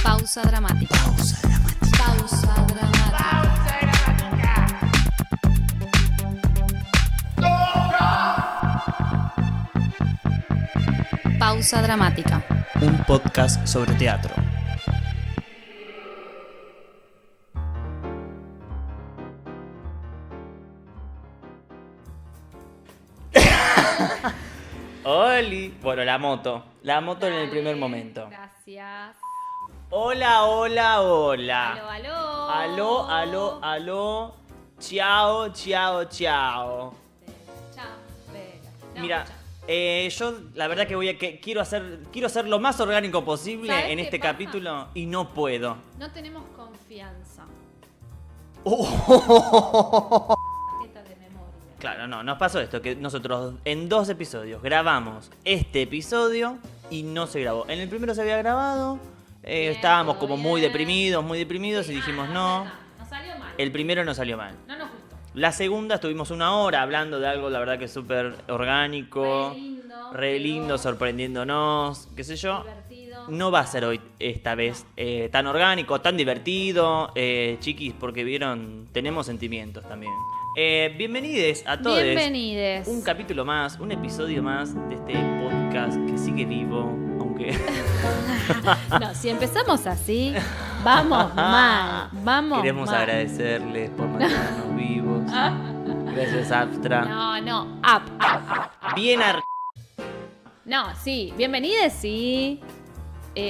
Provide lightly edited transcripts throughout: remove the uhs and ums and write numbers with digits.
Pausa dramática. Pausa dramática. Pausa dramática. Pausa dramática. Un podcast sobre teatro. Oli. Bueno, la moto en el primer momento. Gracias. Hola, hola, hola. Aló. Aló. Chao. Chao. Mira, yo la verdad que quiero hacer lo más orgánico posible ¿Sabes en qué este pasa? capítulo y no puedo. No tenemos confianza. Tarjeta de memoria. Claro, no, nos pasó esto, que nosotros en 2 episodios grabamos este episodio y no se grabó. En el primero se había grabado, estábamos todo como bien. muy deprimidos y dijimos no. Nos salió mal. El primero no salió mal. No nos gustó. La segunda estuvimos 1 hora hablando de algo, la verdad que súper orgánico, re lindo, sorprendiéndonos, qué sé yo. Divertido. No va a ser hoy, esta vez, tan orgánico, tan divertido, chiquis, porque vieron, tenemos sentimientos también. Bienvenides a todos. Bienvenides. Un capítulo más, un episodio más de este podcast que sigue vivo, aunque... No, si empezamos así, vamos mal. Queremos mal. agradecerles por mantenernos vivos. Gracias, Abstra. No, up. Bien No, sí, bienvenidos, sí.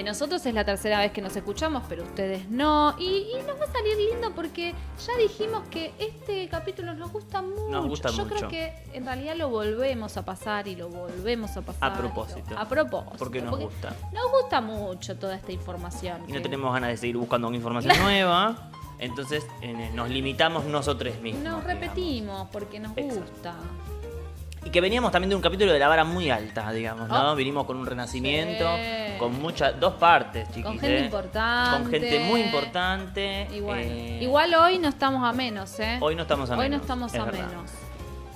Nosotros es la tercera vez que nos escuchamos, pero ustedes no. Y nos va a salir lindo porque ya dijimos que este capítulo nos gusta mucho. Nos gusta Yo mucho. creo que en realidad lo volvemos a pasar y lo volvemos a pasar. A propósito. A propósito. Porque nos gusta. Nos gusta mucho toda esta información. Y no que tenemos ganas de seguir buscando información nueva. Entonces nos limitamos nosotros mismos. Nos digamos. repetimos porque nos Exacto. gusta. Y que veníamos también de un capítulo de la vara muy alta, digamos, ¿no? Oh. Vinimos con un renacimiento, Sí. con 2 partes, chiquis. Con gente importante. Con gente muy importante. Igual hoy no estamos a menos, ¿eh? Hoy no estamos a menos. Hoy no estamos es a verdad. menos.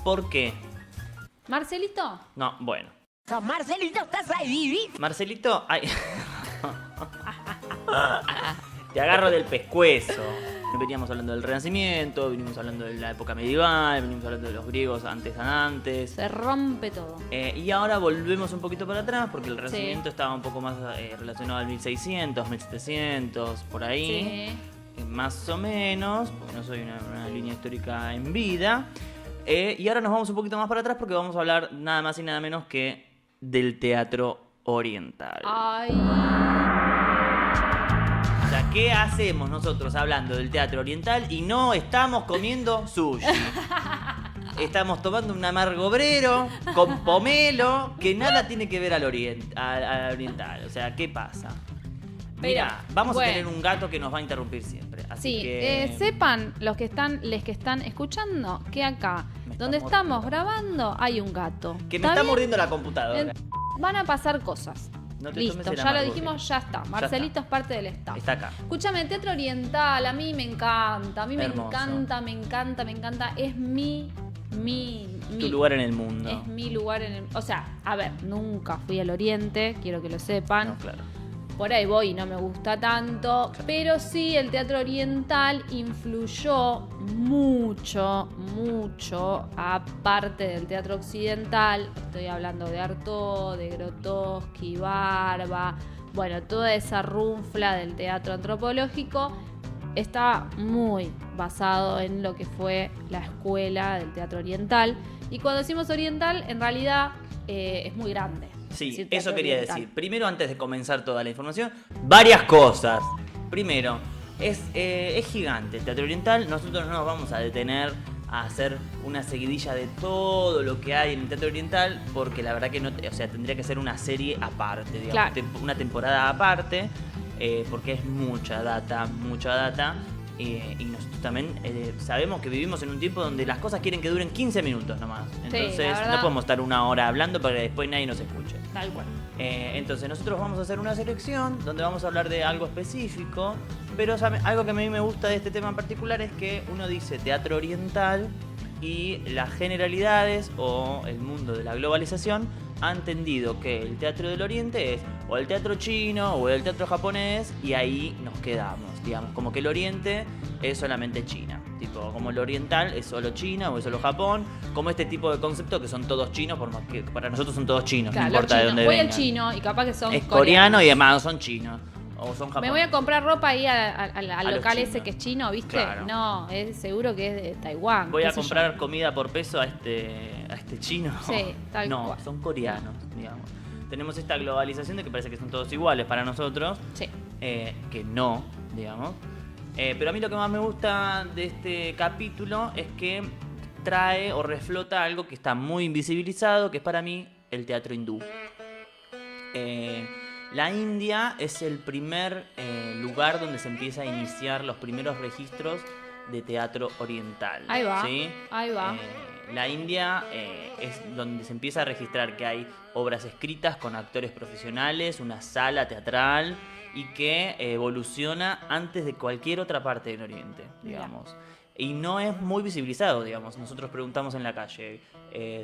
¿Por qué? ¿Marcelito? No, bueno. Marcelito, ¿estás ahí? Marcelito, ay. Te agarro del pescuezo. Veníamos hablando del Renacimiento, venimos hablando de la época medieval, venimos hablando de los griegos antes. Se rompe todo. Y ahora volvemos un poquito para atrás porque el Renacimiento estaba un poco más relacionado al 1600, 1700, por ahí. Sí. Más o menos, porque no soy una línea histórica en vida. Y ahora nos vamos un poquito más para atrás porque vamos a hablar nada más y nada menos que del teatro oriental. Ay. O sea, ¿qué hacemos nosotros hablando del teatro oriental y no estamos comiendo sushi? Estamos tomando un amargobrero con pomelo que nada tiene que ver al oriental. O sea, ¿qué pasa? Mira, vamos a tener un gato que nos va a interrumpir siempre. Así Sí, que... sepan les que están escuchando que acá, Me está donde estamos mordiendo. grabando, hay un gato. Que me está bien? mordiendo la computadora. Van a pasar cosas. No te Listo, tomes el ya lo amargo, dijimos, ya está. Marcelito es parte del staff. Está acá. Escúchame, el teatro oriental, a mí me encanta. A mí Hermoso. me encanta. Es mi Tu lugar en el mundo. Es mi lugar en el... O sea, a ver, nunca fui al oriente, quiero que lo sepan. No, claro. Por ahí voy y no me gusta tanto, pero sí el teatro oriental influyó mucho, aparte del teatro occidental. Estoy hablando de Artaud, de Grotowski, Barba, bueno, toda esa runfla del teatro antropológico está muy basado en lo que fue la escuela del teatro oriental. Y cuando decimos oriental, en realidad es muy grande. Sí, decir eso teatro quería oriental. decir. Primero, antes de comenzar toda la información, varias cosas. Primero, es gigante el teatro oriental. Nosotros no nos vamos a detener a hacer una seguidilla de todo lo que hay en el teatro oriental, porque la verdad que no, o sea, tendría que ser una serie aparte, digamos, Claro. una temporada aparte, porque es mucha data. Y nosotros también sabemos que vivimos en un tiempo donde las cosas quieren que duren 15 minutos nomás. Entonces la verdad. no podemos estar 1 hora hablando para que después nadie nos escuche. Tal cual. Entonces nosotros vamos a hacer una selección donde vamos a hablar de algo específico, pero algo que a mí me gusta de este tema en particular es que uno dice teatro oriental y las generalidades o el mundo de la globalización ha entendido que el teatro del Oriente es o el teatro chino o el teatro japonés y ahí nos quedamos, digamos, como que el Oriente es solamente China, tipo, como el oriental es solo China o es solo Japón, como este tipo de conceptos que son todos chinos, por más que para nosotros son todos chinos, Claro, no importa de dónde voy vengan. al chino y capaz que son Es coreanos. coreano y además son chinos o son japoneses. Me voy a comprar ropa ahí al los local ese chinos. que es chino, ¿viste? Claro. No, es seguro que es de Taiwán. Voy qué a sé yo. comprar comida por peso a este chino. Sí, tal no, cual. son coreanos, digamos. Tenemos esta globalización de que parece que son todos iguales para nosotros, Sí. que no, digamos. Pero a mí lo que más me gusta de este capítulo es que trae o reflota algo que está muy invisibilizado, que es para mí el teatro hindú. La India es el primer lugar donde se empieza a iniciar los primeros registros de teatro oriental. Ahí va, ¿sí? ahí va. La India es donde se empieza a registrar que hay obras escritas con actores profesionales, una sala teatral y que evoluciona antes de cualquier otra parte del Oriente, digamos. Y no es muy visibilizado, digamos. Nosotros preguntamos en la calle,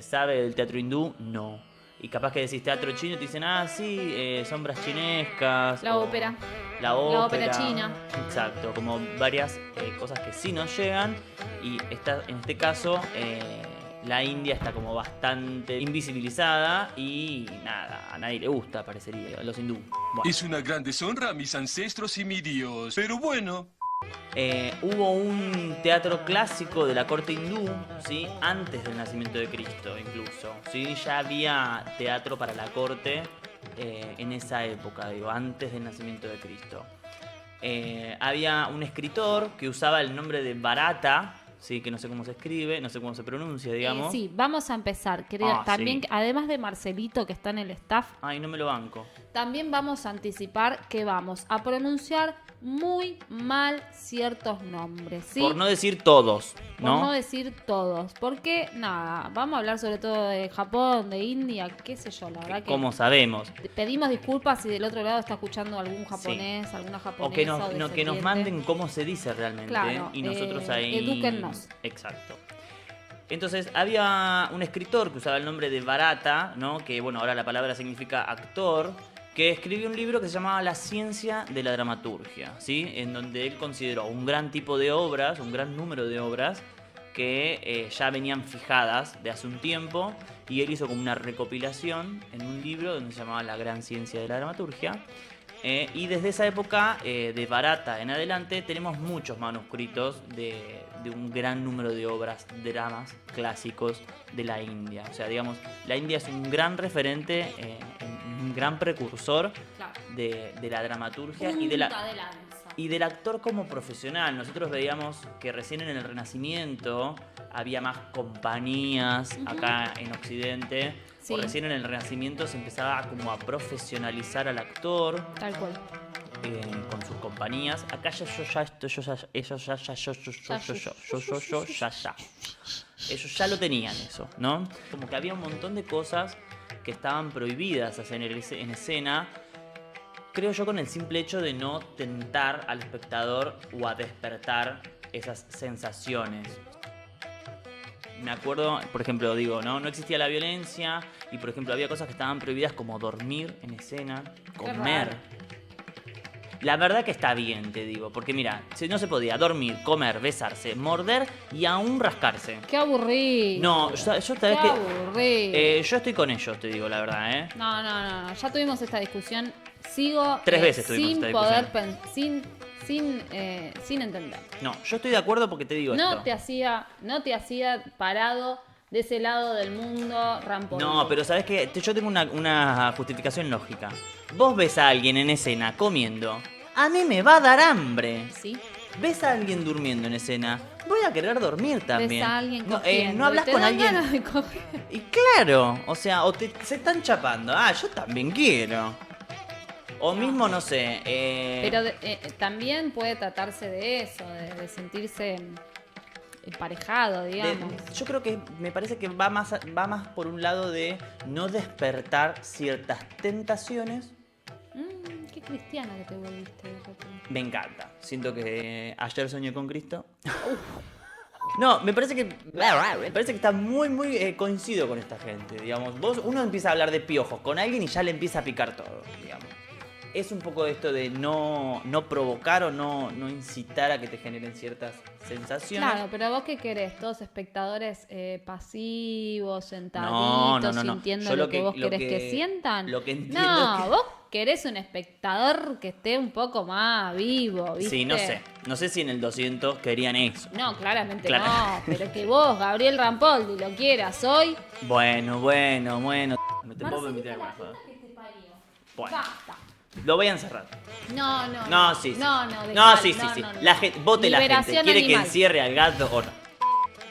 ¿sabe del teatro hindú? No. Y capaz que decís teatro chino y te dicen, sí, sombras chinescas. La o ópera. La ópera china. Exacto, como varias cosas que sí nos llegan. Y en este caso, la India está como bastante invisibilizada y nada, a nadie le gusta, parecería, a los hindú. Bueno. Es una gran deshonra a mis ancestros y mi Dios. Pero bueno. Hubo un teatro clásico de la corte hindú, ¿sí? Antes del nacimiento de Cristo, incluso. ¿Sí? Ya había teatro para la corte en esa época, digo, antes del nacimiento de Cristo. Había un escritor que usaba el nombre de Bharata, ¿sí? Que no sé cómo se escribe, no sé cómo se pronuncia, digamos. Sí, vamos a empezar. Querida. También, Sí. además de Marcelito, que está en el staff, Ay, no me lo banco. también vamos a anticipar que vamos a pronunciar muy mal ciertos nombres, ¿sí? Por no decir todos, Por ¿no? no decir todos. Porque, nada, vamos a hablar sobre todo de Japón, de India, qué sé yo, la verdad que... Como sabemos. Pedimos disculpas si del otro lado está escuchando algún japonés, alguna japonesa O que nos descendiente. manden cómo se dice realmente. Claro, y nosotros ahí. edúquennos. Exacto. Entonces había un escritor que usaba el nombre de Bharata, ¿no? Que bueno, ahora la palabra significa actor, que escribió un libro que se llamaba La ciencia de la dramaturgia, ¿sí? En donde él consideró un gran tipo de obras, un gran número de obras que ya venían fijadas de hace un tiempo, y él hizo como una recopilación en un libro donde se llamaba La gran ciencia de la dramaturgia. Y desde esa época, de Bharata en adelante, tenemos muchos manuscritos de un gran número de obras, dramas clásicos de la India. O sea, digamos, la India es un gran referente, un gran precursor Claro. de la dramaturgia Punta y de lanza. y del actor como profesional. Nosotros veíamos que recién en el Renacimiento había más compañías acá en Occidente. Sí. O recién en el Renacimiento se empezaba como a profesionalizar al actor Tal cual. con sus compañías. Acá ellos ya lo tenían eso, ¿no? Como que había un montón de cosas que estaban prohibidas hacer en escena. Creo yo con el simple hecho de no tentar al espectador o a despertar esas sensaciones. Me acuerdo, por ejemplo, digo, no existía la violencia y, por ejemplo, había cosas que estaban prohibidas como dormir en escena, comer. raro. La verdad que está bien, te digo, porque mira, no se podía dormir, comer, besarse, morder y aún rascarse. Qué aburrido. No, yo Qué sabes que aburrido. yo estoy con ellos, te digo la verdad, ¿eh? No. Ya tuvimos esta discusión. Sigo 3 veces tuvimos sin esta poder discusión. sin entender. No, yo estoy de acuerdo porque te digo No esto. te hacía parado de ese lado del mundo rampolín. No, pero sabes que yo tengo una justificación lógica. Vos ves a alguien en escena comiendo, a mí me va a dar hambre. ¿Sí? Ves a alguien durmiendo en escena, voy a querer dormir también. Ves a alguien no, cogiendo no hablas y te con dan alguien. ganas de coger. Y claro, o sea, se están chapando. Yo también quiero. O mismo, no sé. Pero también puede tratarse de eso, de sentirse emparejado, digamos. Yo creo que me parece que va más por un lado de no despertar ciertas tentaciones. Qué cristiana que te volviste de repente. Me encanta. Siento que ayer soñé con Cristo. No, me parece que está muy coincido con esta gente, digamos. Uno empieza a hablar de piojos con alguien y ya le empieza a picar todo, digamos. Es un poco esto de no provocar o no incitar a que te generen ciertas sensaciones. Claro, pero vos qué querés, todos espectadores pasivos, sentaditos, sintiendo Yo lo que vos querés que sientan. Lo que entiendo no, vos querés un espectador que esté un poco más vivo, ¿viste? Sí, no sé. No sé si en el 200 querían eso. No, claramente Claro. no, pero que vos, Gabriel Rampoldi, lo quieras hoy. Bueno. Me te puedo permitir alguna cosa. Bueno. Basta. Lo voy a encerrar. No. No, sí. No, Sí. no. La gente, vote la gente. Liberación ¿Quiere que animal. encierre al gato o no?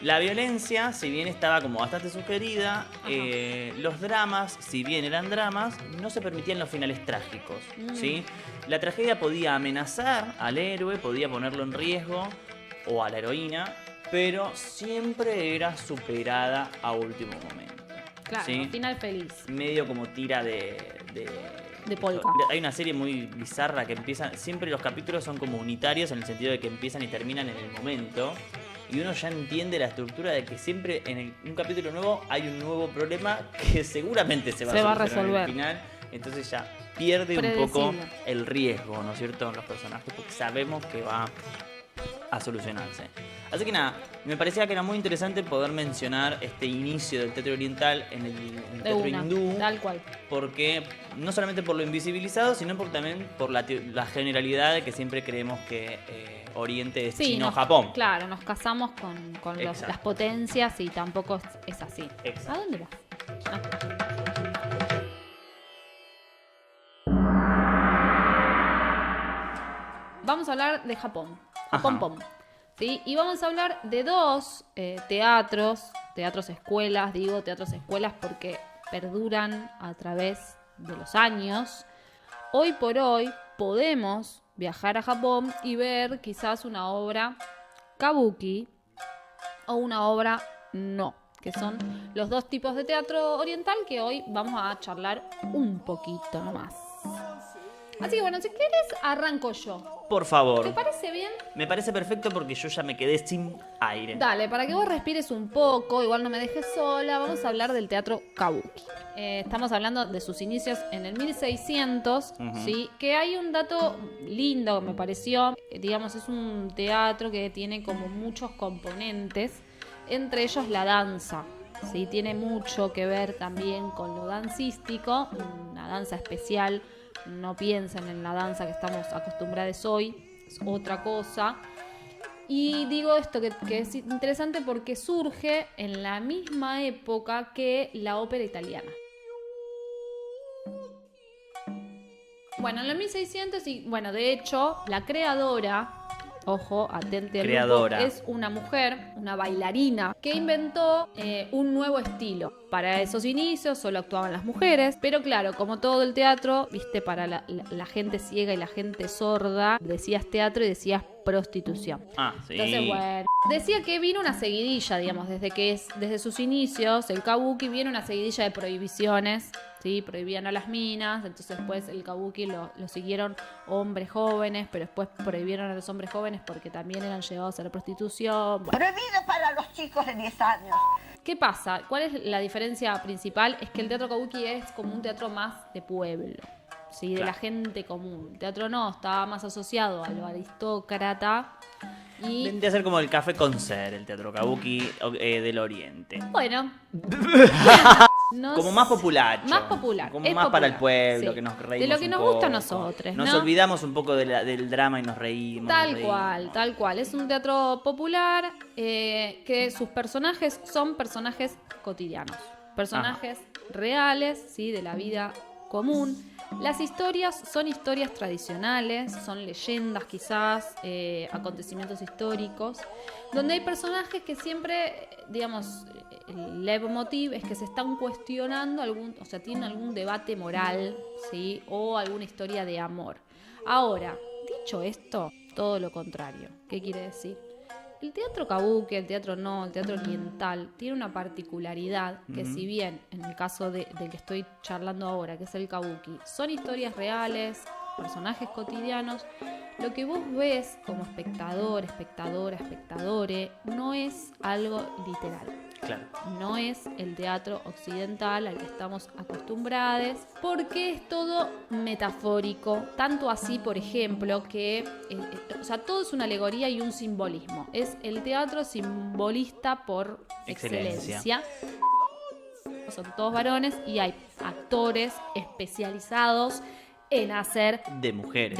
La violencia, si bien estaba como bastante sugerida, los dramas, si bien eran dramas, no se permitían los finales trágicos, ¿sí? La tragedia podía amenazar al héroe, podía ponerlo en riesgo, o a la heroína, pero siempre era superada a último momento. Claro, ¿sí? final feliz. Medio como tira de polka. Hay una serie muy bizarra que empieza. Siempre los capítulos son como unitarios en el sentido de que empiezan y terminan en el momento. Y uno ya entiende la estructura de que siempre en un capítulo nuevo hay un nuevo problema que seguramente se va a resolver en el final. Entonces ya pierde un poco el riesgo, ¿no es cierto?, en los personajes, porque sabemos que va a solucionarse. Así que nada, me parecía que era muy interesante poder mencionar este inicio del teatro oriental en el teatro hindú. Tal cual. Porque no solamente por lo invisibilizado, sino también por la generalidad de que siempre creemos que Oriente es China-Japón. Claro, nos casamos con las potencias y tampoco es así. Exacto. ¿A dónde vas? Vamos a hablar de Japón. Japón. ¿Sí? Y vamos a hablar de dos teatros escuelas, digo teatros escuelas porque perduran a través de los años. Hoy por hoy podemos viajar a Japón y ver quizás una obra kabuki o una obra no, que son los dos tipos de teatro oriental que hoy vamos a charlar un poquito nomás. Así que bueno, si quieres arranco yo. Por favor. ¿Te parece bien? Me parece perfecto porque yo ya me quedé sin aire. Dale, para que vos respires un poco, igual no me dejes sola, vamos a hablar del teatro kabuki. Estamos hablando de sus inicios en el 1600, ¿sí? Que hay un dato lindo que me pareció. Digamos, es un teatro que tiene como muchos componentes, entre ellos la danza. ¿Sí? Tiene mucho que ver también con lo dancístico, una danza especial. No piensen en la danza que estamos acostumbrados hoy, es otra cosa. Y digo esto que es interesante porque surge en la misma época que la ópera italiana. Bueno, en los 1600 y bueno, de hecho, la creadora, ojo, atente al grupo, es una mujer, una bailarina, que inventó un nuevo estilo. Para esos inicios solo actuaban las mujeres, pero claro, como todo el teatro, viste, para la gente ciega y la gente sorda, decías teatro y decías prostitución. Ah, sí. Entonces, bueno, decía que vino una seguidilla, digamos, desde sus inicios, el kabuki viene una seguidilla de prohibiciones, ¿sí? Prohibían a las minas, entonces después el kabuki lo siguieron hombres jóvenes, pero después prohibieron a los hombres jóvenes porque también eran llevados a la prostitución. Bueno. Prohibido para los chicos de 10 años. ¿Qué pasa? ¿Cuál es la diferencia principal? Es que el teatro kabuki es como un teatro más de pueblo, ¿sí? De la gente común. El teatro no, estaba más asociado a lo aristócrata. Y vendría a ser como el café concert, el teatro kabuki del Oriente. bueno. Como más popular. Más popular. Como es más popular, para el pueblo, sí. que nos reímos. De lo que un nos poco. gusta a nosotros, ¿no? Nos olvidamos un poco del drama y nos reímos. Tal cual. Es un teatro popular que sus personajes son personajes cotidianos. Personajes reales, ¿sí? De la vida común. Las historias son historias tradicionales, son leyendas quizás, acontecimientos históricos, donde hay personajes que siempre, digamos, el leitmotiv es que se están cuestionando tienen algún debate moral, ¿sí? O alguna historia de amor. Ahora, dicho esto, todo lo contrario. ¿Qué quiere decir? El teatro kabuki, el teatro oriental, tiene una particularidad que si bien, en el caso del que estoy charlando ahora, que es el kabuki, son historias reales, personajes cotidianos, lo que vos ves como espectador, espectadora, espectadore, no es algo literal. Claro. No es el teatro occidental al que estamos acostumbrados, porque es todo metafórico, tanto así, por ejemplo, que o sea, todo es una alegoría y un simbolismo. Es el teatro simbolista por excelencia. Son todos varones y hay actores especializados en hacer De mujeres.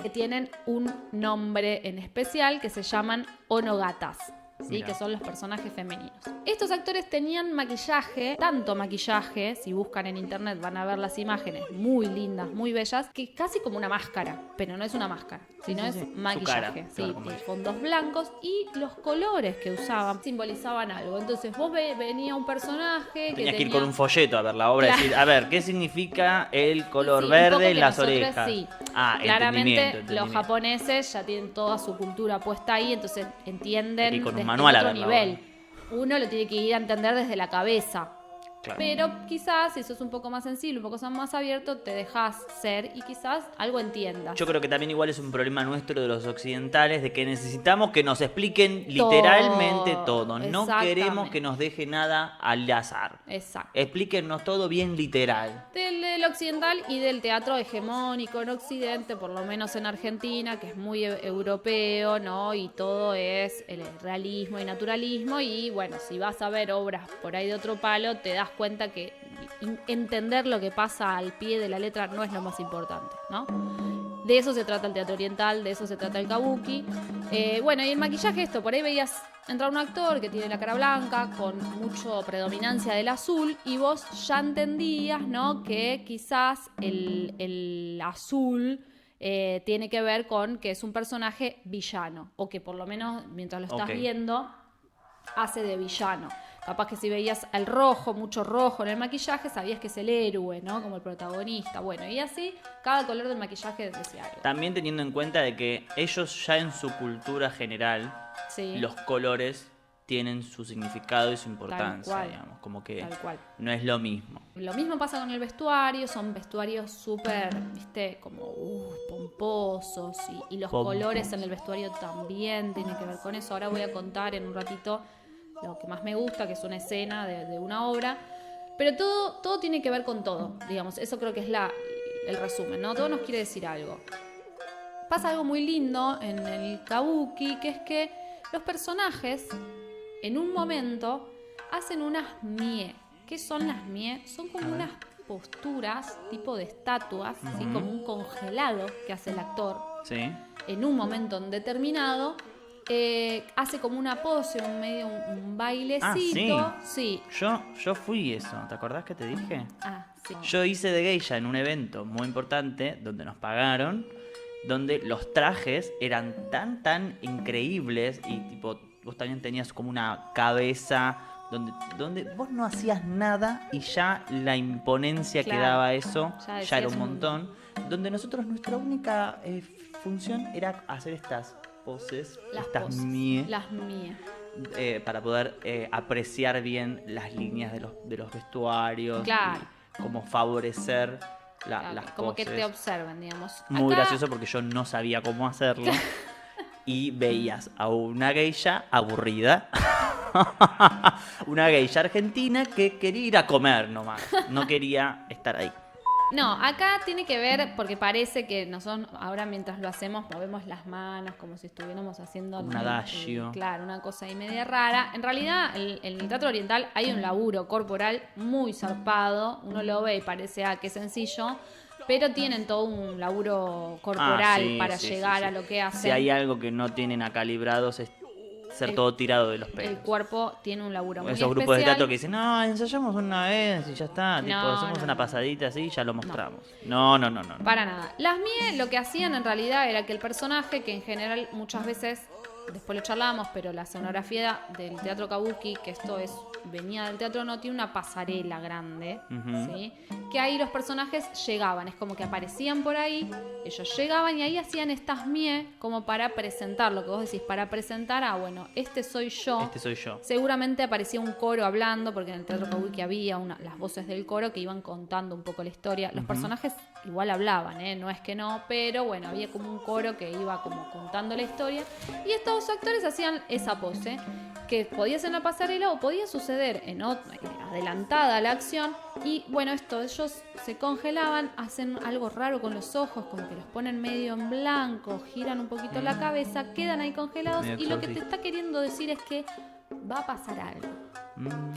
que tienen un nombre en especial que se llaman onogatas. ¿Sí? Mirá. Que son los personajes femeninos. Estos actores tenían maquillaje, tanto maquillaje, si buscan en internet van a ver las imágenes muy lindas, muy bellas, que casi como una máscara, pero no es una máscara, sino sí, es sí. maquillaje. Su cara, Sí, claro, con maquillaje. fondos blancos y los colores que usaban simbolizaban algo. Entonces vos venía un personaje que Tenías que ir tenía... con un folleto a ver la obra y Claro. decir, a ver, ¿qué significa el color Sí, un verde poco en que las nosotros orejas? sí. Ah, Claramente los entendimiento. japoneses ya tienen toda su cultura puesta ahí, entonces entienden Hay que ir con un desde manual a otro ver la nivel. obra. Uno lo tiene que ir a entender desde la cabeza. Claro. Pero quizás si sos un poco más sensible, un poco más abierto, te dejas ser y quizás algo entiendas. Yo creo que también igual es un problema nuestro de los occidentales, de que necesitamos que nos expliquen literalmente todo. No Exactamente. queremos que nos deje nada al azar. Exacto. Explíquenos todo bien literal. Del occidental y del teatro hegemónico en Occidente, por lo menos en Argentina, que es muy europeo, ¿no? Y todo es el realismo y naturalismo. Y bueno, si vas a ver obras por ahí de otro palo, te das cuenta que entender lo que pasa al pie de la letra no es lo más importante, ¿no? De eso se trata el teatro oriental, de eso se trata el kabuki. Bueno, y el maquillaje, esto, por ahí veías entrar un actor que tiene la cara blanca, con mucha predominancia del azul, y vos ya entendías, ¿no? Que quizás el azul tiene que ver con que es un personaje villano, o que por lo menos mientras lo estás Ok. viendo hace de villano. Capaz que si veías el rojo, mucho rojo en el maquillaje, sabías que es el héroe, ¿no? Como el protagonista. Bueno, y así cada color del maquillaje decía algo. También teniendo en cuenta de que ellos ya en su cultura general, Sí, los colores tienen su significado y su importancia, cual. digamos. Como que tal cual. no es lo mismo. Lo mismo pasa con el vestuario, son vestuarios súper, viste, como pomposos y los Pomposos. colores en el vestuario también tienen que ver con eso. Ahora voy a contar en un ratito lo que más me gusta, que es una escena de una obra, pero todo tiene que ver con todo, digamos, eso creo que es el resumen, ¿no? Todo nos quiere decir algo. Pasa algo muy lindo en el kabuki, que es que los personajes en un momento hacen unas mie. ¿Qué son las mie? Son como unas posturas tipo de estatuas, así como un congelado que hace el actor ¿Sí? en un momento determinado. Hace como una pose, un bailecito. Sí. Yo fui eso, ¿te acordás que te dije? Sí. Yo hice de geisha en un evento muy importante donde nos pagaron, donde los trajes eran tan increíbles y tipo vos también tenías como una cabeza donde vos no hacías nada y ya la imponencia que Claro. daba eso Ya ya era decías un montón. Donde nosotros nuestra única función era hacer estas poses, Las estas poses, mie, las mie. para poder apreciar bien las líneas de los vestuarios. Claro. Y como favorecer Claro, las como poses. que te observen, digamos. Muy Acá- gracioso porque yo no sabía cómo hacerlo. Y veías a una geisha aburrida. Una geisha argentina que quería ir a comer nomás. No quería estar ahí. No, acá tiene que ver, porque parece que nosotros ahora mientras lo hacemos movemos las manos como si estuviéramos haciendo Un adagio. claro, una cosa ahí media rara. En realidad, en el teatro oriental hay un laburo corporal muy zarpado. Uno lo ve y parece que es sencillo, pero tienen todo un laburo corporal Sí, para sí, llegar sí, a sí. lo que hacen. Si hay algo que no tienen acá librados es ser El- todo tirado de los El pelos. cuerpo tiene un laburo muy Esos grupos de especial. teatro que dicen, no, ensayamos una vez y ya está, tipo, No, hacemos no, una no. pasadita así y ya lo mostramos. No. Para nada. Las Mie lo que hacían en realidad era que el personaje, que en general muchas veces después lo charlamos, pero la escenografía del teatro kabuki, que esto venía del teatro, no tiene una pasarela grande, ¿sí? Que ahí los personajes llegaban, es como que aparecían por ahí, ellos llegaban y ahí hacían estas mie como para presentar, lo que vos decís, para presentar, bueno, este soy yo. Este soy yo. Seguramente aparecía un coro hablando, porque en el teatro kabuki había las voces del coro que iban contando un poco la historia. Los personajes igual hablaban, no es que no, pero bueno, había como un coro que iba como contando la historia. Y estos actores hacían esa pose, que podía ser en la pasarela o podía suceder adelantada la acción. Y bueno, ellos se congelaban, hacen algo raro con los ojos, como que los ponen medio en blanco, giran un poquito la cabeza, quedan ahí congelados. Medio Y lo que te exorcista. está queriendo decir es que va a pasar algo.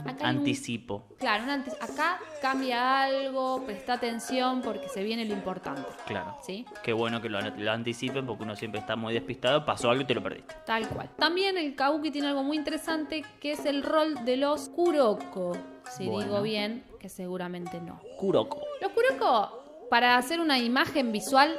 Acá hay Anticipo. Claro, acá cambia algo, presta atención porque se viene lo importante. Claro. ¿Sí? Qué bueno que lo anticipen porque uno siempre está muy despistado. Pasó algo y te lo perdiste. Tal cual. También el kabuki tiene algo muy interesante que es el rol de los kuroko. Si Bueno. digo bien, que seguramente no. Kuroko. Los kuroko, para hacer una imagen visual,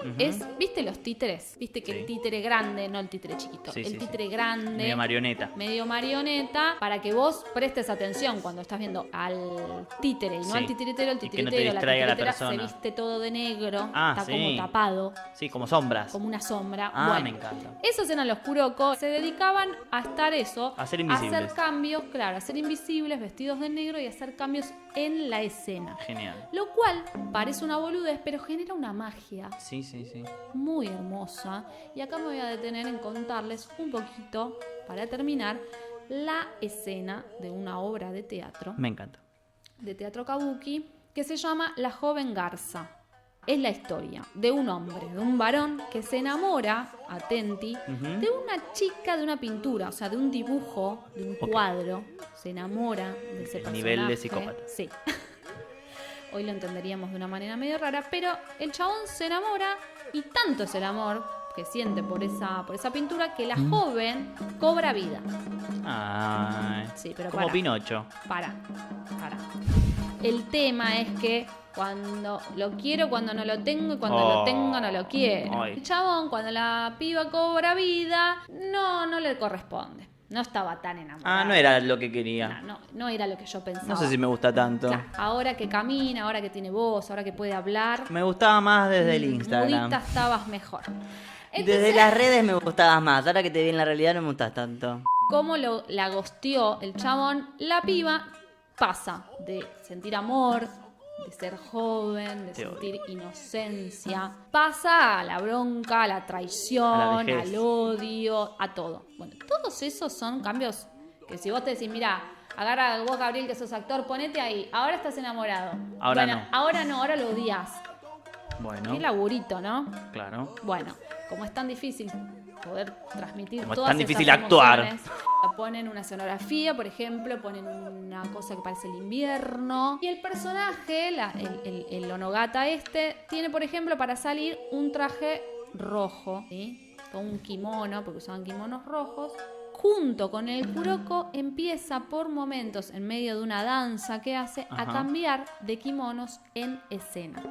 ¿viste los títeres? ¿Viste que Sí. el títere grande, no el títere chiquito? Sí, el sí, títere sí. grande. Medio marioneta. Medio marioneta, para que vos prestes atención cuando estás viendo al títere y no Sí. al titiritero. El Y que no te titiritero, distraiga la titiritera se persona. viste todo de negro, Ah, está sí. como tapado, Sí, como sombras. como una sombra. Ah, Bueno, me encanta. esos eran los kuroko, se dedicaban a estar eso, A ser invisibles. hacer cambios, claro, a ser invisibles, vestidos de negro y hacer cambios en la escena. Genial. Lo cual parece una boludez, pero genera una magia Sí, sí, sí. muy hermosa. Y acá me voy a detener en contarles un poquito, para terminar, la escena de una obra de teatro kabuki, que se llama La joven garza. Es la historia de un hombre, de un varón que se enamora, atenti, de una chica de una pintura, o sea, de un dibujo, de un cuadro. Se enamora de ese personaje. Nivel de psicópata. Sí. Hoy lo entenderíamos de una manera medio rara, pero el chabón se enamora y tanto es el amor que siente por esa pintura que la joven cobra vida. Ay. Sí, pero Como Pinocho. Para. El tema es que cuando lo quiero, cuando no lo tengo, y cuando lo tengo, no lo quiero. Ay. El chabón, cuando la piba cobra vida, no le corresponde. No estaba tan enamorado. Ah, no era lo que quería. No era lo que yo pensaba. No sé si me gusta tanto. Claro, ahora que camina, ahora que tiene voz, ahora que puede hablar. Me gustaba más desde el Instagram. Mudita estabas mejor. Desde las redes me gustabas más. Ahora que te vi en la realidad no me gustas tanto. Cómo la gosteó el chabón, la piba pasa de sentir amor, de ser joven, de Te sentir inocencia, pasa a la bronca, a la traición, A la vejez. al odio, a todo. Bueno, todos esos son cambios que si vos te decís, mira, agarra vos, Gabriel, que sos actor, ponete ahí, ahora estás enamorado. Ahora bueno, no. ahora lo odias. Bueno, Qué laburito, ¿no? claro. Bueno, como es tan difícil poder transmitir Como es todas tan esas difícil actuar. emociones, ponen una escenografía, por ejemplo, ponen una cosa que parece el invierno. Y el personaje, el Onogata tiene, por ejemplo, para salir un traje rojo, ¿sí? Con un kimono, porque usaban kimonos rojos. Junto con el kuroko empieza por momentos, en medio de una danza que hace, a Ajá. cambiar de kimonos en escena.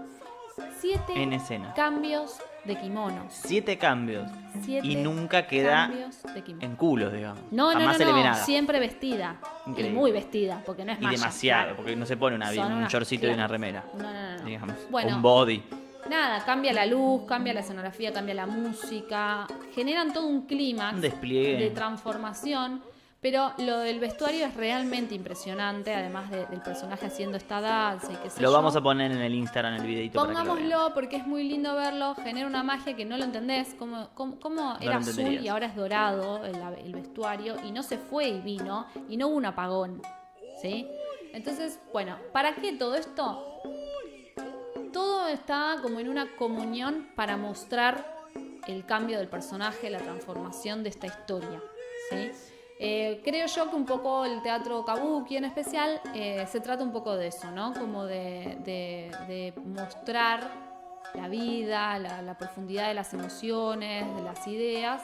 7 En escena. cambios de kimonos. 7 cambios. 7 Y nunca queda cambios de kimono. en culos, digamos. No, Jamás se le ve nada. siempre vestida. Increíble. Y muy vestida, porque no es Y malla, demasiado, claro. porque no se pone Son un una- shortcito y claro. una remera. No. Digamos. Bueno. Un body. Nada, cambia la luz, cambia la escenografía, cambia la música. Generan todo un clímax Un despliegue. de transformación. Pero lo del vestuario es realmente impresionante, además del personaje haciendo esta danza y qué sé Lo yo. vamos a poner en el Instagram, el videito para que lo vean. Pongámoslo porque es muy lindo verlo, genera una magia que no lo entendés, como era lo azul entenderías. y ahora es dorado el vestuario y no se fue y vino y no hubo un apagón, ¿sí? Entonces, bueno, ¿para qué todo esto? Todo está como en una comunión para mostrar el cambio del personaje, la transformación de esta historia, ¿sí? Creo yo que un poco el teatro kabuki en especial se trata un poco de eso, ¿no? Como de mostrar la vida, la profundidad de las emociones, de las ideas,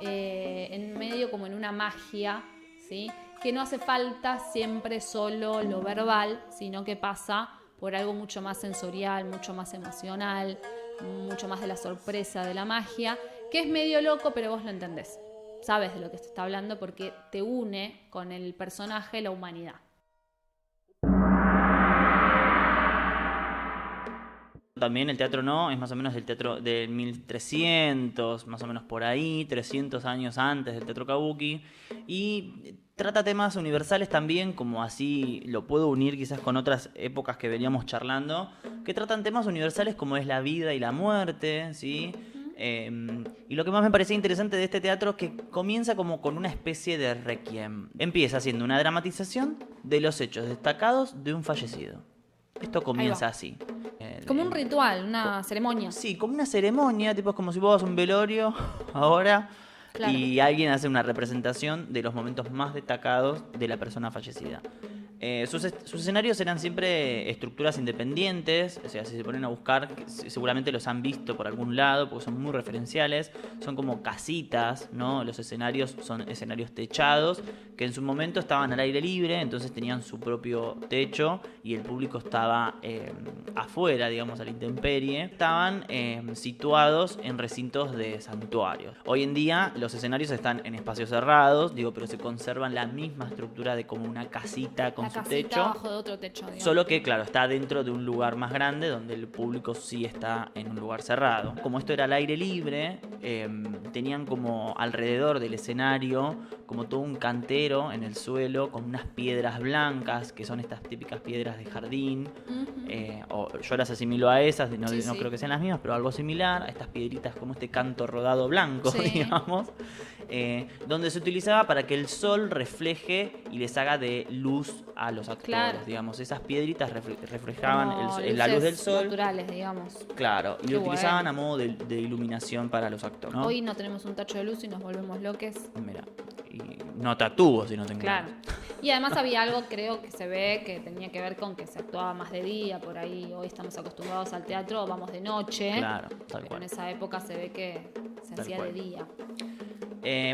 en medio como en una magia, ¿sí? Que no hace falta siempre solo lo verbal, sino que pasa por algo mucho más sensorial, mucho más emocional, mucho más de la sorpresa, de la magia, que es medio loco, pero vos lo entendés. sabes de lo que se está hablando porque te une con el personaje la humanidad. También el teatro no, es más o menos el teatro del 1300, más o menos por ahí, 300 años antes del teatro kabuki. Y trata temas universales también, como así lo puedo unir quizás con otras épocas que veníamos charlando, que tratan temas universales como es la vida y la muerte, ¿sí? Y lo que más me parecía interesante de este teatro es que comienza como con una especie de requiem. Empieza haciendo una dramatización de los hechos destacados de un fallecido. Esto comienza así. Como un ritual, una ceremonia. Sí, como una ceremonia, tipo es como si vos vas a un velorio ahora Claro. y alguien hace una representación de los momentos más destacados de la persona fallecida. Sus escenarios eran siempre estructuras independientes, o sea, si se ponen a buscar, seguramente los han visto por algún lado, porque son muy referenciales, son como casitas, ¿no? Los escenarios son escenarios techados, que en su momento estaban al aire libre, entonces tenían su propio techo y el público estaba afuera, digamos, a la intemperie. Estaban situados en recintos de santuarios. Hoy en día los escenarios están en espacios cerrados, digo, pero se conservan la misma estructura de como una casita con su casita techo, abajo de otro techo, digamos. solo que claro, está dentro de un lugar más grande donde el público sí está en un lugar cerrado. Como esto era al aire libre, tenían como alrededor del escenario como todo un cantero en el suelo con unas piedras blancas, que son estas típicas piedras de jardín. O yo las asimilo a esas, no, Sí, no sí. creo que sean las mismas, pero algo similar, a estas piedritas como este canto rodado blanco, Sí. digamos, donde se utilizaba para que el sol refleje y les haga de luz a los actores, Claro. digamos. Esas piedritas reflejaban Como la luz del luces sol. naturales, digamos. Claro, y Qué lo utilizaban bueno. a modo de iluminación para los actores, ¿no? Hoy no tenemos un tacho de luz y nos volvemos loques. Mira, y no te actúo si no tengo. Claro. Y además había algo, creo que se ve, que tenía que ver con que se actuaba más de día, por ahí hoy estamos acostumbrados al teatro, vamos de noche. Claro, tal Pero cual. en esa época se ve que se Tal hacía cual. de día.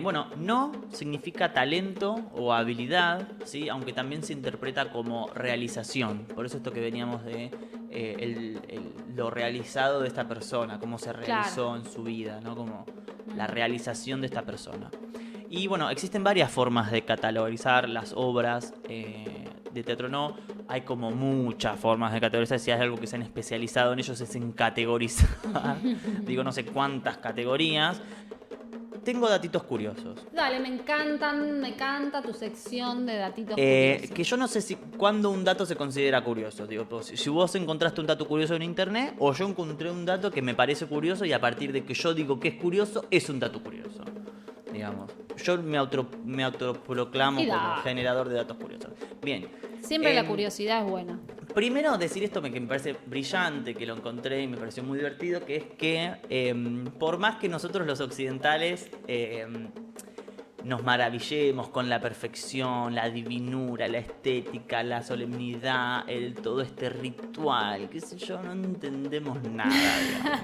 Bueno, no significa talento o habilidad, ¿sí? Aunque también se interpreta como realización. Por eso esto que veníamos de lo realizado de esta persona, cómo se realizó en su vida, ¿no? Como la realización de esta persona. Y bueno, existen varias formas de catalorizar las obras de teatro no. Hay como muchas formas de categorizar. Si hay algo que se han especializado en ellos es en categorizar. Digo, no sé cuántas categorías. Tengo datitos curiosos. Dale, me encanta tu sección de datitos curiosos. Que yo no sé cuándo un dato se considera curioso. Digo, pues, si vos encontraste un dato curioso en internet o yo encontré un dato que me parece curioso y a partir de que yo digo que es curioso, es un dato curioso. Digamos. Yo me autoproclamo Y como da. generador de datos curiosos. Bien. Siempre la curiosidad es buena. Primero decir esto que me parece brillante, que lo encontré y me pareció muy divertido, que es que por más que nosotros los occidentales nos maravillemos con la perfección, la divinura, la estética, la solemnidad, todo este ritual, qué sé yo, no entendemos nada, digamos.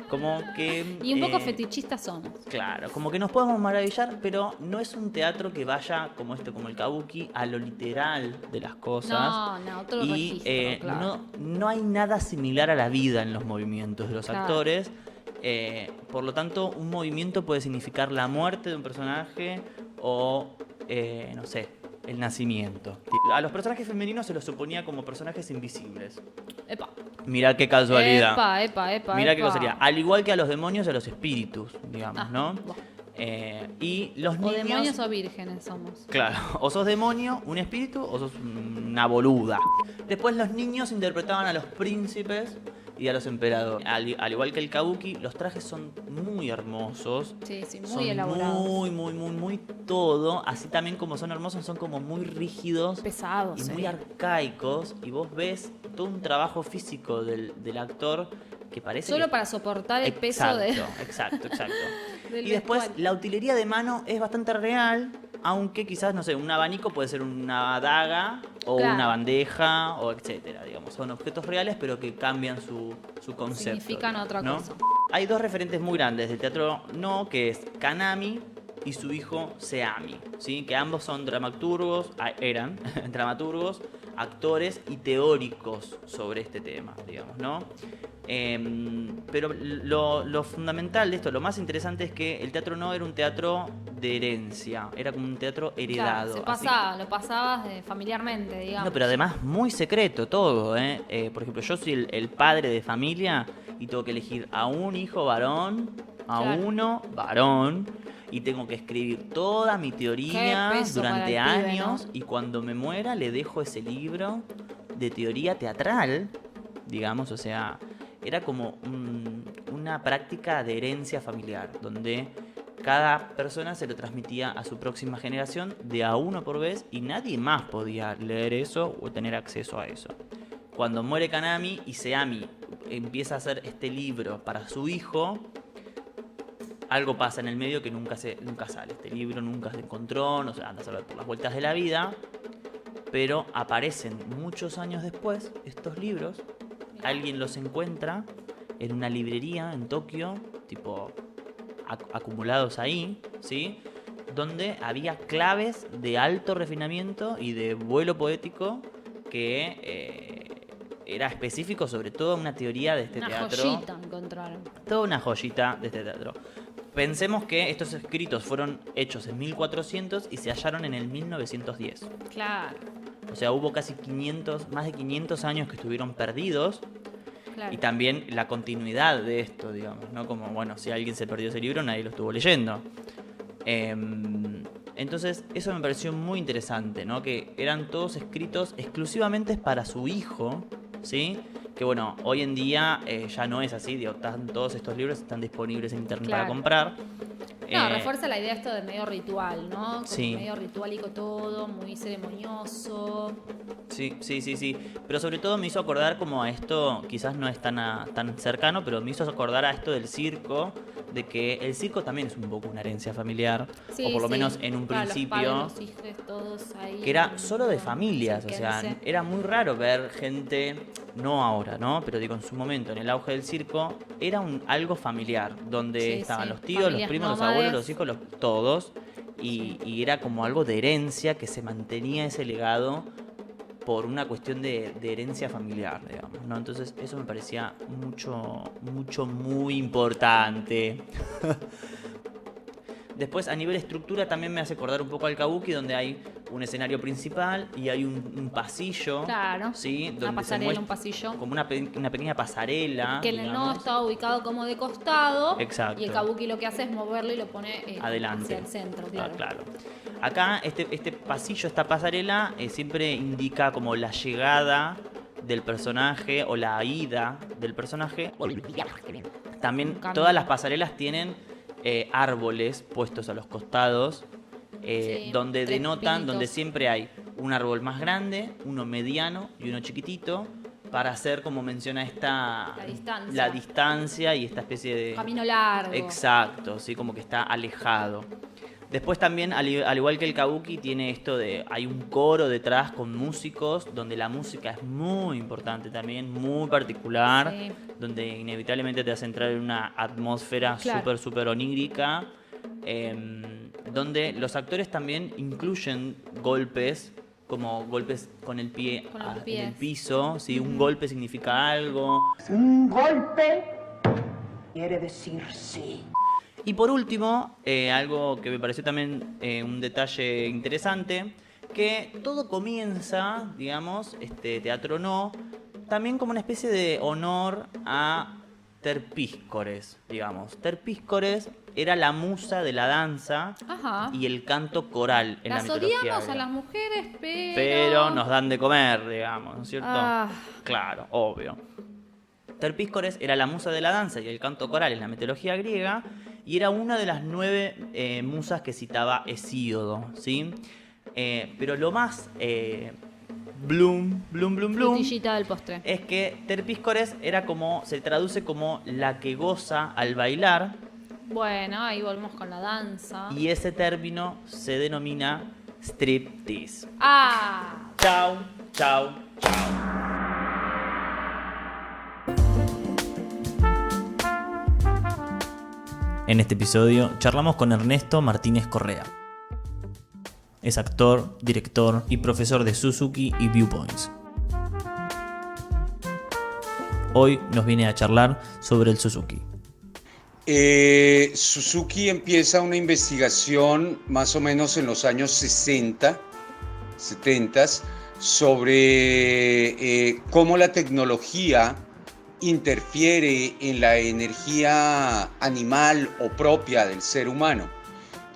Como que... Y un poco fetichistas somos. Claro, como que nos podemos maravillar, pero no es un teatro que vaya como como el kabuki, a lo literal de las cosas. No, otro Y registro, claro. no hay nada similar a la vida en los movimientos de los Claro. actores. Por lo tanto, un movimiento puede significar la muerte de un personaje o, no sé, el nacimiento. A los personajes femeninos se los suponía como personajes invisibles. Epa. Mirá qué casualidad. Epa. Mirá qué casualidad. Al igual que a los demonios y a los espíritus, digamos, Ah, ¿no? buah. Y los O niños... demonios o vírgenes somos. Claro, o sos demonio, un espíritu, o sos una boluda. Después los niños interpretaban a los príncipes y a los emperadores. Al igual que el kabuki, los trajes son muy hermosos. Sí, muy Son elaborados. muy todo. Así también como son hermosos, son como muy rígidos Pesados. y muy sería. arcaicos. Y vos ves todo un trabajo físico del actor que parece Solo que... para soportar el peso de. Exacto. del Y después vestuario. la utilería de mano es bastante real, aunque quizás, no sé, un abanico puede ser una daga o Claro. una bandeja o etcétera, digamos. Son objetos reales pero que cambian su concepto. Significan otra ¿no? cosa. Hay dos referentes muy grandes del teatro no, que es Kanami y su hijo Seami, ¿sí? Que ambos son eran dramaturgos, actores y teóricos sobre este tema, digamos, ¿no? Pero lo fundamental de esto, lo más interesante es que el teatro no era un teatro de herencia, era como un teatro heredado. Claro, lo pasabas familiarmente, digamos. No, pero además muy secreto todo, ¿eh? Por ejemplo, yo soy el padre de familia y tengo que elegir a un hijo varón, uno varón, y tengo que escribir toda mi teoría durante años, pibe, ¿no? Y cuando me muera le dejo ese libro de teoría teatral, digamos, o sea, era como una práctica de herencia familiar, donde cada persona se lo transmitía a su próxima generación de a uno por vez y nadie más podía leer eso o tener acceso a eso. Cuando muere Kanami y Seami empieza a hacer este libro para su hijo, algo pasa en el medio que nunca sale. Este libro nunca se encontró, no sé, anda a saber por las vueltas de la vida, pero aparecen muchos años después estos libros. Alguien los encuentra en una librería en Tokio, tipo acumulados ahí, ¿sí? Donde había claves de alto refinamiento y de vuelo poético que era específico sobre todo una teoría de este teatro. Una joyita encontraron. Toda una joyita de este teatro. Pensemos que estos escritos fueron hechos en 1400 y se hallaron en el 1910. Claro. O sea, hubo más de 500 años que estuvieron perdidos. Claro. Y también la continuidad de esto, digamos, ¿no? Como, bueno, si alguien se perdió ese libro, nadie lo estuvo leyendo. Entonces, eso me pareció muy interesante, ¿no? Que eran todos escritos exclusivamente para su hijo, ¿sí? Que, bueno, hoy en día ya no es así, digo, todos estos libros están disponibles en internet para comprar. No, refuerza la idea esto de medio ritual, ¿no? Como sí. Medio ritualico todo, muy ceremonioso. Sí. Pero sobre todo me hizo acordar como a esto, quizás no es tan cercano, pero me hizo acordar a esto del circo, de que el circo también es un poco una herencia familiar, o por lo menos en un principio, los padres, los hijos, todos ahí, que era solo de familias, o sea, era muy raro ver gente, no ahora, ¿no? Pero digo, en su momento, en el auge del circo, era algo familiar, donde estaban los tíos, familias, los primos, nómades, los abuelos, los hijos, todos, y era como algo de herencia, que se mantenía ese legado por una cuestión de herencia familiar, digamos, ¿no? Entonces eso me parecía muy importante. Después, a nivel estructura, también me hace acordar un poco al kabuki, donde hay un escenario principal y hay un pasillo. Claro, ¿sí? Donde una pasarela, un pasillo. Como una pequeña pasarela. Que en el no está ubicado como de costado. Exacto. Y el kabuki lo que hace es moverlo y lo pone adelante, hacia el centro, claro. Claro. Acá, este pasillo, esta pasarela, siempre indica como la llegada del personaje o la ida del personaje. También todas las pasarelas tienen árboles puestos a los costados, donde denotan, pinitos, donde siempre hay un árbol más grande, uno mediano y uno chiquitito, para hacer, como menciona la distancia y esta especie de camino largo. Exacto, sí, como que está alejado. Después también, al igual que el kabuki, tiene esto de, hay un coro detrás con músicos, donde la música es muy importante también, muy particular, donde inevitablemente te hace entrar en una atmósfera súper onírica, donde los actores también incluyen golpes, como golpes con el pie en el piso, ¿sí? Un golpe significa algo. Un golpe quiere decir sí. Y por último, algo que me pareció también un detalle interesante, que todo comienza, digamos, este teatro no, también como una especie de honor a Terpíscores, digamos. Terpíscores era la musa de la danza. Ajá. Y el canto coral en la mitología. Las odiamos a las mujeres, pero nos dan de comer, digamos, ¿no es cierto? Claro, obvio. Terpíscores era la musa de la danza y el canto coral en la mitología griega, y era una de las 9 musas que citaba Hesíodo, ¿sí? Pero lo más frutillita del postre, es que Terpíscores era como, se traduce como la que goza al bailar. Bueno, ahí volvemos con la danza. Y ese término se denomina striptease. Chau. En este episodio charlamos con Ernesto Martínez Correa. Es actor, director y profesor de Suzuki y Viewpoints. Hoy nos viene a charlar sobre el Suzuki. Suzuki empieza una investigación más o menos en los años 70 sobre cómo la tecnología interfiere en la energía animal o propia del ser humano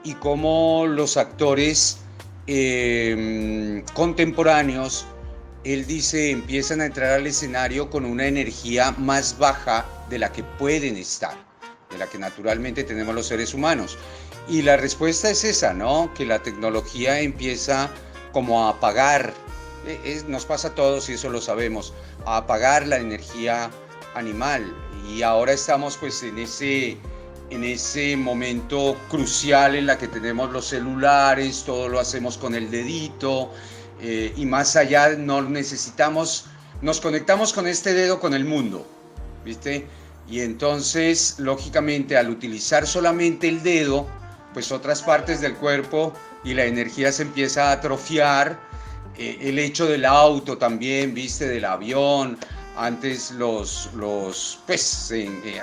y cómo los actores contemporáneos, él dice, empiezan a entrar al escenario con una energía más baja de la que pueden estar, de la que naturalmente tenemos los seres humanos. Y la respuesta es esa, ¿no? Que la tecnología empieza como a apagar, nos pasa a todos y eso lo sabemos, a apagar la energía animal. Y ahora estamos pues en ese momento crucial en la que tenemos los celulares, todo lo hacemos con el dedito, y más allá nos conectamos con este dedo con el mundo, ¿viste? Y entonces, lógicamente, al utilizar solamente el dedo, pues otras partes del cuerpo y la energía se empieza a atrofiar. El hecho del auto también, ¿viste? Del avión. Antes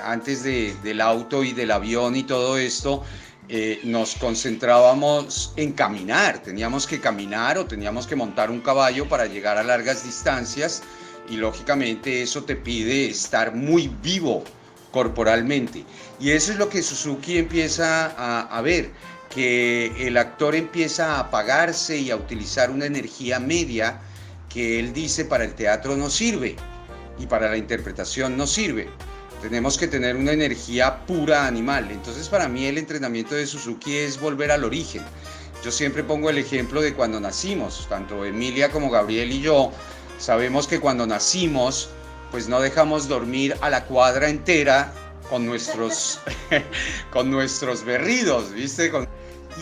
antes del auto y del avión y todo esto, nos concentrábamos en caminar. Teníamos que caminar o teníamos que montar un caballo para llegar a largas distancias y lógicamente eso te pide estar muy vivo corporalmente. Y eso es lo que Suzuki empieza a ver, que el actor empieza a apagarse y a utilizar una energía media que él dice para el teatro no sirve y para la interpretación no sirve. Tenemos que tener una energía pura animal. Entonces para mí el entrenamiento de Suzuki es volver al origen. Yo siempre pongo el ejemplo de cuando nacimos, tanto Emilia como Gabriel y yo sabemos que cuando nacimos pues no dejamos dormir a la cuadra entera con nuestros berridos, ¿viste?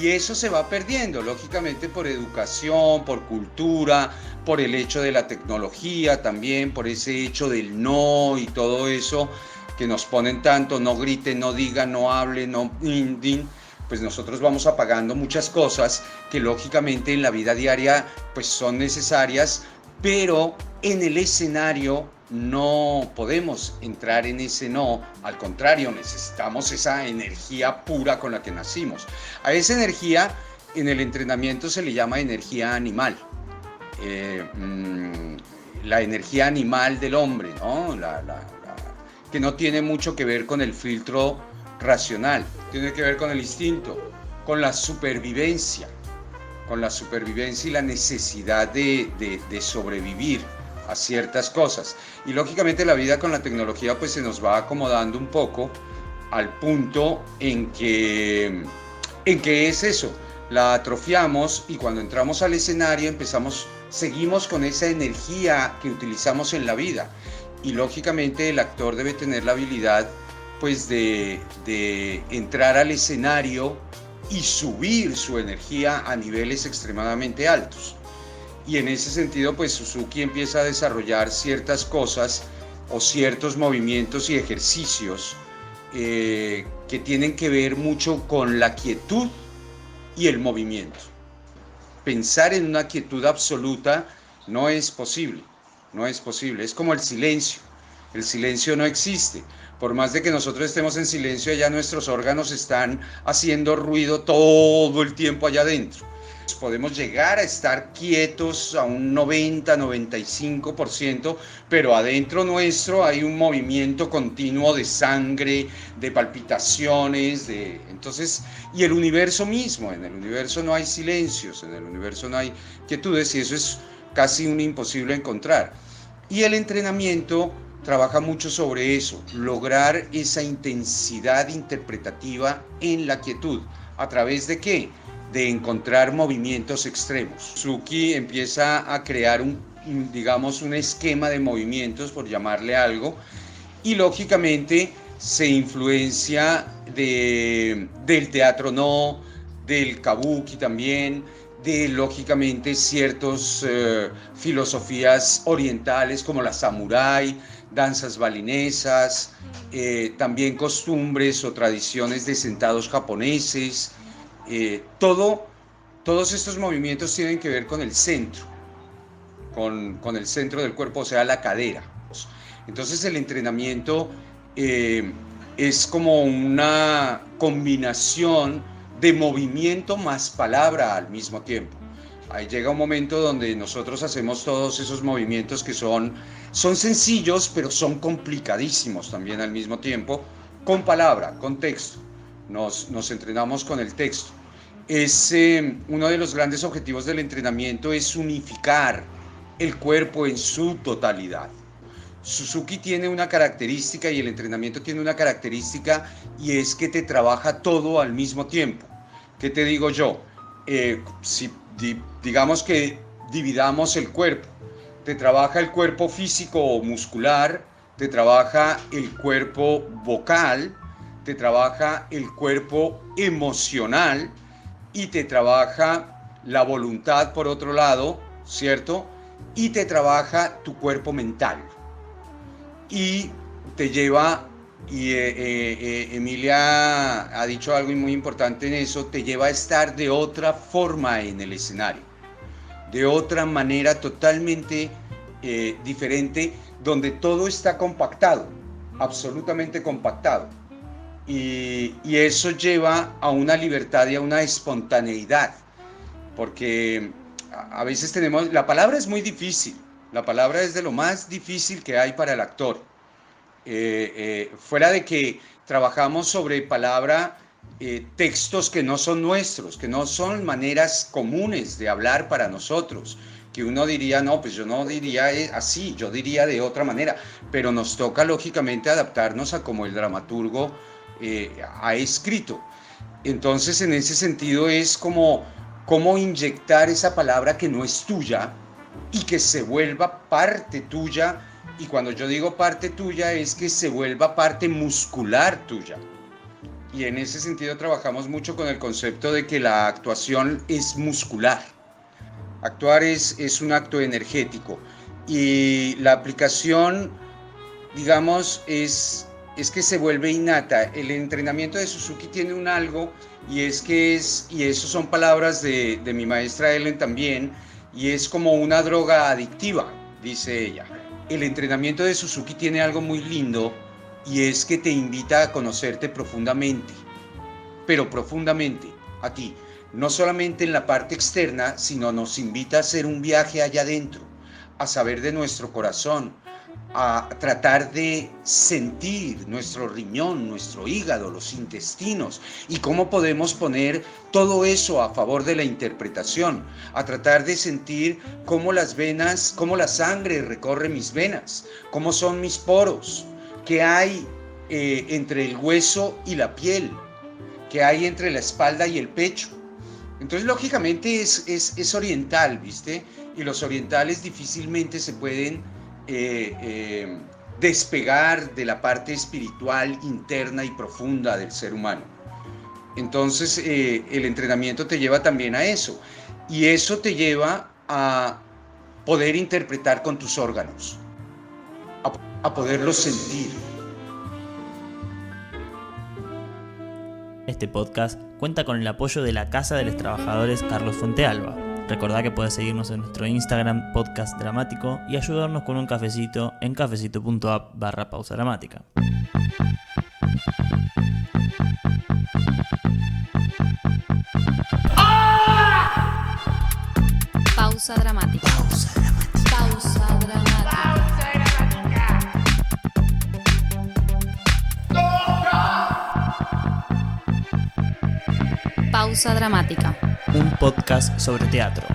Y eso se va perdiendo, lógicamente por educación, por cultura, por el hecho de la tecnología también, por ese hecho del no y todo eso que nos ponen tanto, no griten, no digan, no hablen, no din, pues nosotros vamos apagando muchas cosas que lógicamente en la vida diaria pues son necesarias, pero en el escenario no podemos entrar en ese no, al contrario, necesitamos esa energía pura con la que nacimos. A esa energía en el entrenamiento se le llama energía animal, la energía animal del hombre, ¿no? Que no tiene mucho que ver con el filtro racional, tiene que ver con el instinto, con la supervivencia y la necesidad de sobrevivir a ciertas cosas. Y lógicamente la vida con la tecnología pues se nos va acomodando un poco al punto en que es eso, la atrofiamos y cuando entramos al escenario seguimos con esa energía que utilizamos en la vida. Y lógicamente el actor debe tener la habilidad pues de entrar al escenario y subir su energía a niveles extremadamente altos. Y en ese sentido pues Suzuki empieza a desarrollar ciertas cosas o ciertos movimientos y ejercicios que tienen que ver mucho con la quietud y el movimiento. Pensar en una quietud absoluta no es posible. Es como el silencio no existe. Por más de que nosotros estemos en silencio, allá nuestros órganos están haciendo ruido todo el tiempo allá adentro. Podemos llegar a estar quietos a un 90-95%, pero adentro nuestro hay un movimiento continuo de sangre, de palpitaciones, entonces, y el universo mismo, en el universo no hay silencios, en el universo no hay quietudes y eso es casi un imposible encontrar. Y el entrenamiento trabaja mucho sobre eso, lograr esa intensidad interpretativa en la quietud. ¿A través de qué? De encontrar movimientos extremos. Suzuki empieza a crear un esquema de movimientos, por llamarle algo, y lógicamente se influencia del teatro no, del kabuki también, de, lógicamente, ciertas filosofías orientales como la samurái, danzas balinesas, también costumbres o tradiciones de sentados japoneses. Todos estos movimientos tienen que ver con el centro, con el centro del cuerpo, o sea, la cadera. Entonces el entrenamiento es como una combinación de movimiento más palabra al mismo tiempo. Ahí llega un momento donde nosotros hacemos todos esos movimientos que son sencillos, pero son complicadísimos también al mismo tiempo, con palabra, con texto. Nos entrenamos con el texto. Uno de los grandes objetivos del entrenamiento es unificar el cuerpo en su totalidad. Suzuki tiene una característica y el entrenamiento tiene una característica, y es que te trabaja todo al mismo tiempo. ¿Qué te digo yo? Digamos que dividamos el cuerpo. Te trabaja el cuerpo físico o muscular, te trabaja el cuerpo vocal, te trabaja el cuerpo emocional y te trabaja la voluntad por otro lado, ¿cierto? Y te trabaja tu cuerpo mental. Y te lleva, Emilia ha dicho algo muy importante en eso, te lleva a estar de otra forma en el escenario, de otra manera totalmente diferente, donde todo está compactado, absolutamente compactado. Y eso lleva a una libertad y a una espontaneidad, porque a veces la palabra es muy difícil, la palabra es de lo más difícil que hay para el actor. Fuera de que trabajamos sobre palabra, textos que no son nuestros, que no son maneras comunes de hablar para nosotros, que uno diría, no, pues yo no diría así, yo diría de otra manera, pero nos toca lógicamente adaptarnos a como el dramaturgo ha escrito. Entonces, en ese sentido es como inyectar esa palabra que no es tuya y que se vuelva parte tuya, y cuando yo digo parte tuya es que se vuelva parte muscular tuya. Y en ese sentido trabajamos mucho con el concepto de que la actuación es muscular. Actuar es un acto energético, y la aplicación, digamos, es que se vuelve innata. El entrenamiento de Suzuki tiene un algo, y eso son palabras de mi maestra Ellen también, y es como una droga adictiva, dice ella. El entrenamiento de Suzuki tiene algo muy lindo, y es que te invita a conocerte profundamente, pero profundamente a ti, no solamente en la parte externa, sino nos invita a hacer un viaje allá adentro, a saber de nuestro corazón, a tratar de sentir nuestro riñón, nuestro hígado, los intestinos, y cómo podemos poner todo eso a favor de la interpretación, a tratar de sentir cómo las venas, cómo la sangre recorre mis venas, cómo son mis poros, qué hay entre el hueso y la piel, qué hay entre la espalda y el pecho. Entonces, lógicamente es oriental, ¿viste? Y los orientales difícilmente se pueden despegar de la parte espiritual interna y profunda del ser humano. Entonces el entrenamiento te lleva también a eso, y eso te lleva a poder interpretar con tus órganos, a poderlos sentir. Este podcast cuenta con el apoyo de la Casa de los Trabajadores Carlos Fuentealba. Recordá que puedes seguirnos en nuestro Instagram Podcast Dramático y ayudarnos con un cafecito en cafecito.app/pausa dramática. Pausa dramática. Pausa dramática. Pausa dramática. Pausa dramática. Un podcast sobre teatro.